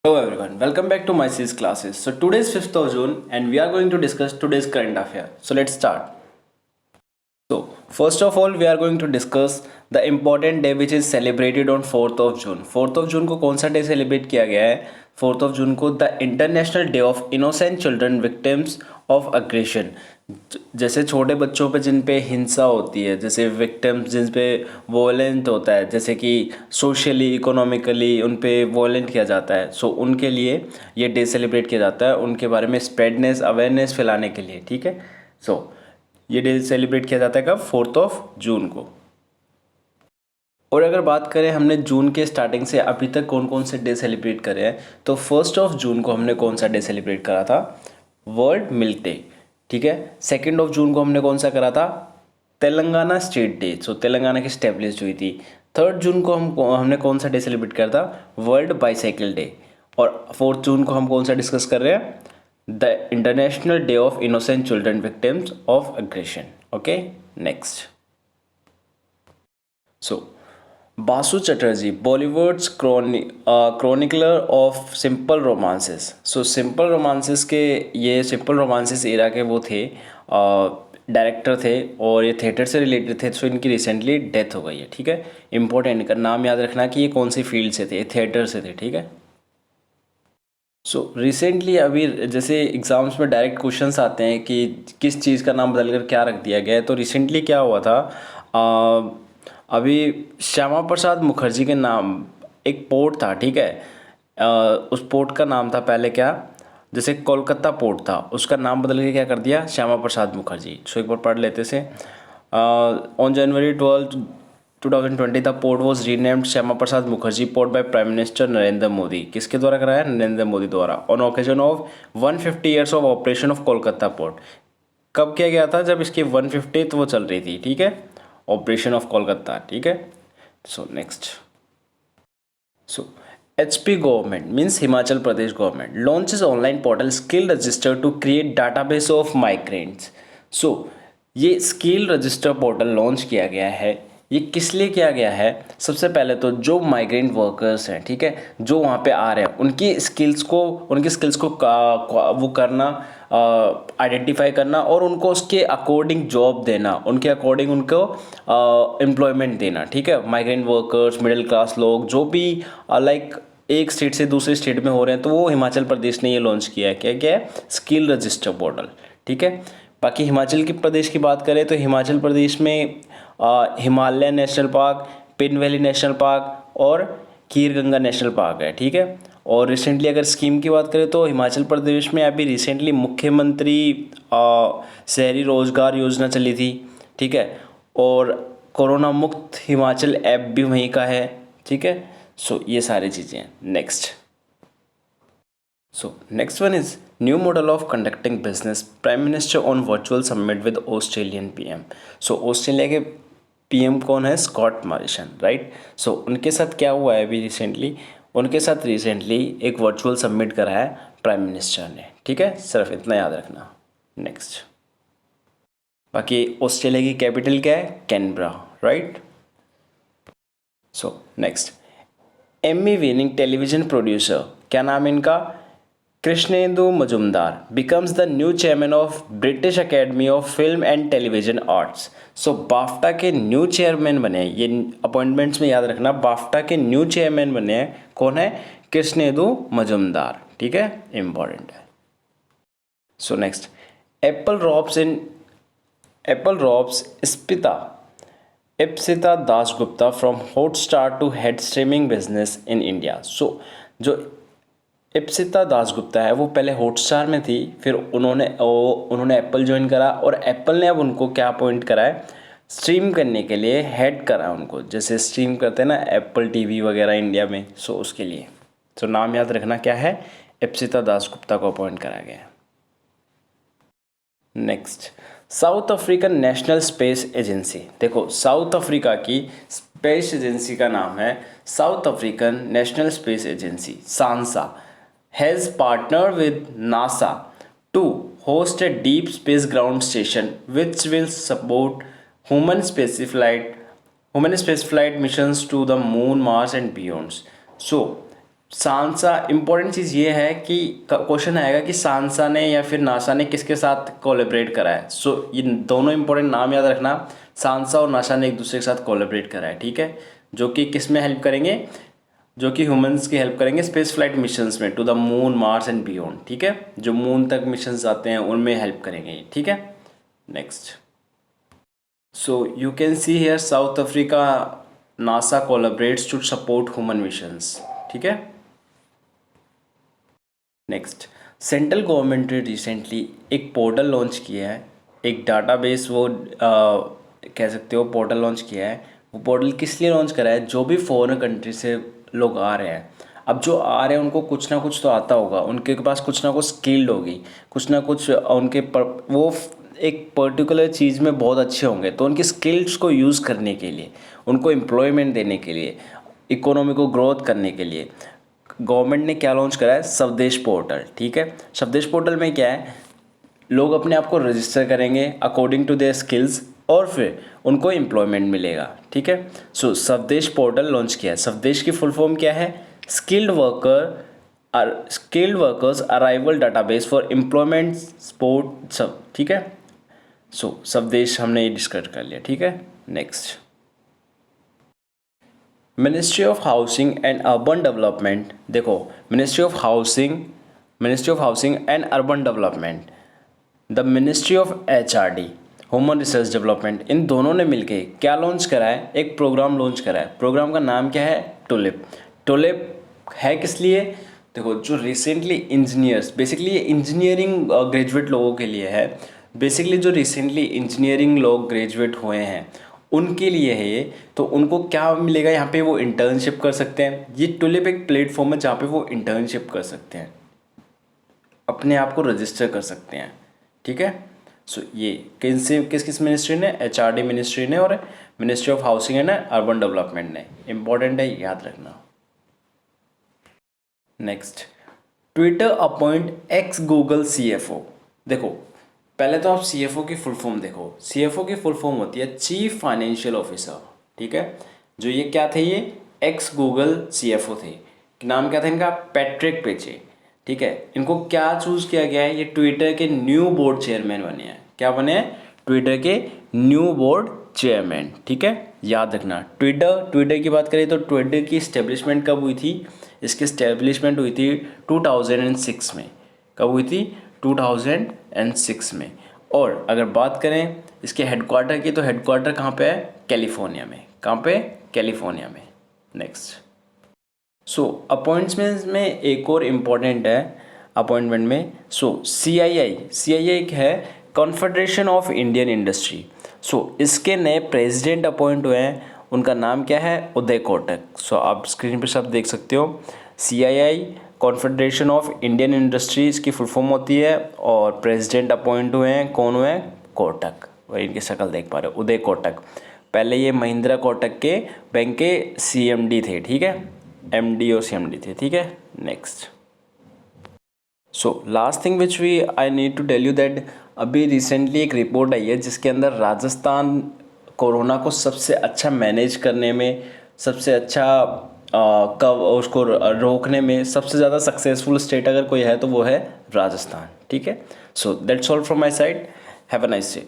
Hello everyone, welcome back to my CIS classes. So today is 5th of June and we are going to discuss today's current affair. So let's start. So first of all we are going to discuss the important day which is celebrated on 4th of June. 4th of June को कौन सा day celebrate किया गया है? 4th of June को the international day of innocent children victims of aggression. जैसे छोटे बच्चों पे जिन पे हिंसा होती है, जैसे विक्टिम्स जिन पे वोलेंट होता है, जैसे कि सोशली इकोनॉमिकली उन पे वोलेंट किया जाता है, सो उनके लिए ये डे सेलिब्रेट किया जाता है, उनके बारे में स्प्रेडनेस अवेयरनेस फैलाने के लिए। ठीक है, सो ये डे सेलिब्रेट किया जाता है कब? 4th ऑफ जून को। और अगर बात करें हमने जून के स्टार्टिंग से अभी तक कौन कौन से डे सेलिब्रेट करे हैं, तो 1st ऑफ जून को हमने कौन सा डे सेलिब्रेट करा था? World milk day. ठीक है, 2nd ऑफ जून को हमने कौन सा करा था? Telangana state day. So Telangana की स्टेब्लिश हुई थी। 3rd जून को हमने कौन सा डे सेलिब्रेट करा था? World bicycle day. और 4th जून को हम कौन सा डिस्कस कर रहे हैं? The international day of innocent children victims of aggression. Okay, next. So Basu Chatterjee, Bollywoods chronicler of simple romances. So simple romances के, ये सिंपल रोमांसेस एरा के वो थे, डायरेक्टर थे और ये थिएटर से रिलेटेड थे। सो इनकी रिसेंटली डेथ हो गई है। ठीक है, इंपॉर्टेंट इनका नाम याद रखना कि ये कौन सी फील्ड से थे, थिएटर से थे। ठीक है, सो रिसेंटली अभी जैसे एग्ज़ाम्स में डायरेक्ट क्वेश्चंस आते हैं कि किस चीज़ का नाम बदलकर क्या रख दिया गया है, तो रिसेंटली क्या हुआ था, अभी श्यामा प्रसाद मुखर्जी के नाम एक पोर्ट था। ठीक है, उस पोर्ट का नाम था पहले क्या, जैसे कोलकाता पोर्ट था, उसका नाम बदल के क्या कर दिया? श्यामा प्रसाद मुखर्जी। सो एक बार पढ़ लेते से, on January 12 2020 the port was renamed Shyama Prasad Mukherjee port by prime minister Narendra Modi. किसके द्वारा कराया? नरेंद्र मोदी द्वारा। On occasion of 150 years of operation of Kolkata port. कब किया गया था? जब इसकी 150th वो चल रही थी। ठीक है, ऑपरेशन ऑफ कोलकाता। ठीक है, so next. So HP government means Himachal Pradesh government launches online portal skill register to create database of migrants. So ये स्किल रजिस्टर पोर्टल लॉन्च किया गया है। ये किस लिए किया गया है? सबसे पहले तो जो माइग्रेंट वर्कर्स हैं, ठीक है, जो वहाँ पे आ रहे हैं, उनकी स्किल्स को वो करना, आइडेंटिफाई करना और उनको उसके अकॉर्डिंग जॉब देना, उनके अकॉर्डिंग उनको एम्प्लॉयमेंट देना। ठीक है, माइग्रेंट वर्कर्स, मिडिल क्लास लोग जो भी लाइक एक स्टेट से दूसरे स्टेट में हो रहे हैं, तो वो हिमाचल प्रदेश ने ये लॉन्च किया है। क्या क्या है? Skill register portal. ठीक है, बाकी हिमाचल की प्रदेश की बात करें तो हिमाचल प्रदेश में Himalaya national park, pin valley national park और खीर गंगा नेशनल पार्क है। ठीक है, और रिसेंटली अगर स्कीम की बात करें तो हिमाचल प्रदेश में अभी रिसेंटली मुख्यमंत्री शहरी रोजगार योजना चली थी। ठीक है, और कोरोना मुक्त हिमाचल ऐप भी वहीं का है। ठीक है, सो ये सारी चीज़ें हैं। Next, so next one is new model of conducting business, prime minister on virtual summit with Australian PM। So Australia के PM कौन है? Scott Morrison, right. सो उनके साथ क्या हुआ है अभी रिसेंटली? उनके साथ रिसेंटली एक वर्चुअल समिट करा है प्राइम मिनिस्टर ने। ठीक है, सिर्फ इतना याद रखना। नेक्स्ट, बाकी ऑस्ट्रेलिया की कैपिटल क्या है? Canberra, right. So next, Emmy winning television producer, क्या नाम है इनका? Krishnendu Majumdar becomes the new chairman of British Academy of Film and Television Arts. So BAFTA के न्यू चेयरमैन बने हैं, ये अपॉइंटमेंट्स में याद रखना, बाफ्टा के न्यू चेयरमैन बने हैं। कौन है? कृष्णेंदु मजुमदार। ठीक है, इंपॉर्टेंट है। So next, Apple robs Ipsita Dasgupta from Hotstar to head streaming business in India. So जो इप्सिता दासगुप्ता है वो पहले हॉटस्टार में थी, फिर उन्होंने एप्पल ज्वाइन करा और एप्पल ने अब उनको क्या अपॉइंट करा है? स्ट्रीम करने के लिए हेड करा उनको, जैसे स्ट्रीम करते हैं ना एप्पल TV वगैरह इंडिया में। सो उसके लिए नाम याद रखना क्या है? इप्सिता दासगुप्ता को अपॉइंट करा गया। Next, South African National Space Agency. देखो, साउथ अफ्रीका की स्पेस एजेंसी का नाम है South African National Space Agency, SANSA, has partnered with NASA to host a deep space ground station which will support human spaceflight missions to the moon, Mars and beyond. So SANSA important चीज़ ये है कि question आएगा कि सांसा ने या फिर NASA ने किसके साथ कोलैबोरेट करा है। सो ये दोनों इंपॉर्टेंट नाम याद रखना, सांसा और नासा ने एक दूसरे के साथ कोलैबोरेट करा है, ठीक है, जो कि किस में हेल्प करेंगे, जो कि ह्यूमंस की हेल्प करेंगे स्पेस फ्लाइट मिशंस में to the moon, Mars and beyond, ठीक है, जो मून तक मिशंस आते हैं उनमें हेल्प करेंगे, ठीक है। Next, so you can see here South Africa NASA collaborates to support human missions, ठीक है। नेक्स्ट, सेंट्रल गवर्नमेंट ने रिसेंटली एक पोर्टल लॉन्च किया है, एक डाटाबेस वो कह सकते हो पोर्टल लॉन्च किया है। वो पोर्टल किस लिए लॉन्च करा है, जो भी फॉरेन कंट्री से लोग आ रहे हैं, अब जो आ रहे हैं उनको कुछ ना कुछ तो आता होगा, उनके पास कुछ ना कुछ स्किल्ड होगी, कुछ ना कुछ वो एक पर्टिकुलर चीज़ में बहुत अच्छे होंगे, तो उनकी स्किल्स को यूज़ करने के लिए, उनको एम्प्लॉयमेंट देने के लिए, इकोनॉमी को ग्रोथ करने के लिए गवर्नमेंट ने क्या लॉन्च करा है, स्वदेश पोर्टल, ठीक है। स्वदेश पोर्टल में क्या है, लोग अपने आप को रजिस्टर करेंगे अकॉर्डिंग टू देयर स्किल्स और फिर उनको एम्प्लॉयमेंट मिलेगा, ठीक है। सो स्वदेश पोर्टल लॉन्च किया है। स्वदेश की फुल फॉर्म क्या है, skilled workers arrival database for employment support सब, ठीक है। सो स्वदेश हमने ये डिस्कस कर लिया, ठीक है। Next, ministry of housing and urban development, देखो ministry of housing and urban development, the ministry of HRD, human research development, इन दोनों ने मिलके क्या लॉन्च करा है, एक प्रोग्राम लॉन्च करा है। प्रोग्राम का नाम क्या है, टुलिप। टुलिप है किस लिए, देखो जो रिसेंटली इंजीनियर्स, बेसिकली ये इंजीनियरिंग ग्रेजुएट लोगों के लिए है, बेसिकली जो रिसेंटली इंजीनियरिंग लोग ग्रेजुएट हुए हैं उनके लिए है ये। तो उनको क्या मिलेगा यहाँ पे, वो इंटर्नशिप कर सकते हैं। ये टुलिप एक प्लेटफॉर्म है जहाँ पे वो इंटर्नशिप कर सकते हैं, अपने आप को रजिस्टर कर सकते हैं, ठीक है। सो ये किस किस मिनिस्ट्री ने, एचआरडी मिनिस्ट्री ने और ministry of housing and urban development ने, इंपॉर्टेंट है, याद रखना। Next, Twitter appoint ex Google CFO. देखो पहले तो आप सीएफओ की फुल फॉर्म देखो, सीएफओ की फुल फॉर्म होती है चीफ फाइनेंशियल ऑफिसर, ठीक है। जो ये क्या थे, ये एक्स गूगल सीएफओ थे, नाम क्या था इनका, पैट्रिक पेचे, ठीक है। इनको क्या चूज़ किया गया है, ये ट्विटर के न्यू बोर्ड चेयरमैन बने हैं। क्या बने हैं, ट्विटर के न्यू बोर्ड चेयरमैन, ठीक है, याद रखना। ट्विटर की बात करें तो ट्विटर की इस्टेब्लिशमेंट कब हुई थी, इसकी इस्टेब्लिशमेंट हुई थी 2006 में। कब हुई थी, 2006 में। और अगर बात करें इसके हेडक्वार्टर की, तो हेडक्वार्टर कहाँ पे है, कैलिफोर्निया में। कहाँ पे, कैलिफोर्निया में। नेक्स्ट, सो अपॉइंटमेंट्स में एक और इम्पॉर्टेंट है अपॉइंटमेंट में, सो CII एक है कॉन्फेडरेशन ऑफ इंडियन इंडस्ट्री। सो इसके नए प्रेसिडेंट अपॉइंट हुए हैं, उनका नाम क्या है, उदय कोटक। सो आप स्क्रीन पर सब देख सकते हो, CII confederation of Indian industries की फुल फॉर्म होती है, और प्रेसिडेंट अपॉइंट हुए हैं, कौन हुए हैं, कोटक। वही इनकी शक्ल देख पा रहे हो, उदय कोटक। पहले ये महिंद्रा कोटक के बैंक के CMD थे, ठीक है, MD और CMD थे, ठीक है। Next, so last thing which I need to tell you that अभी रिसेंटली एक रिपोर्ट आई है जिसके अंदर राजस्थान कोरोना को सबसे अच्छा मैनेज करने में, सबसे अच्छा कब उसको रोकने में सबसे ज़्यादा सक्सेसफुल स्टेट अगर कोई है तो वो है राजस्थान, ठीक है। So that's all from my side, have a nice day.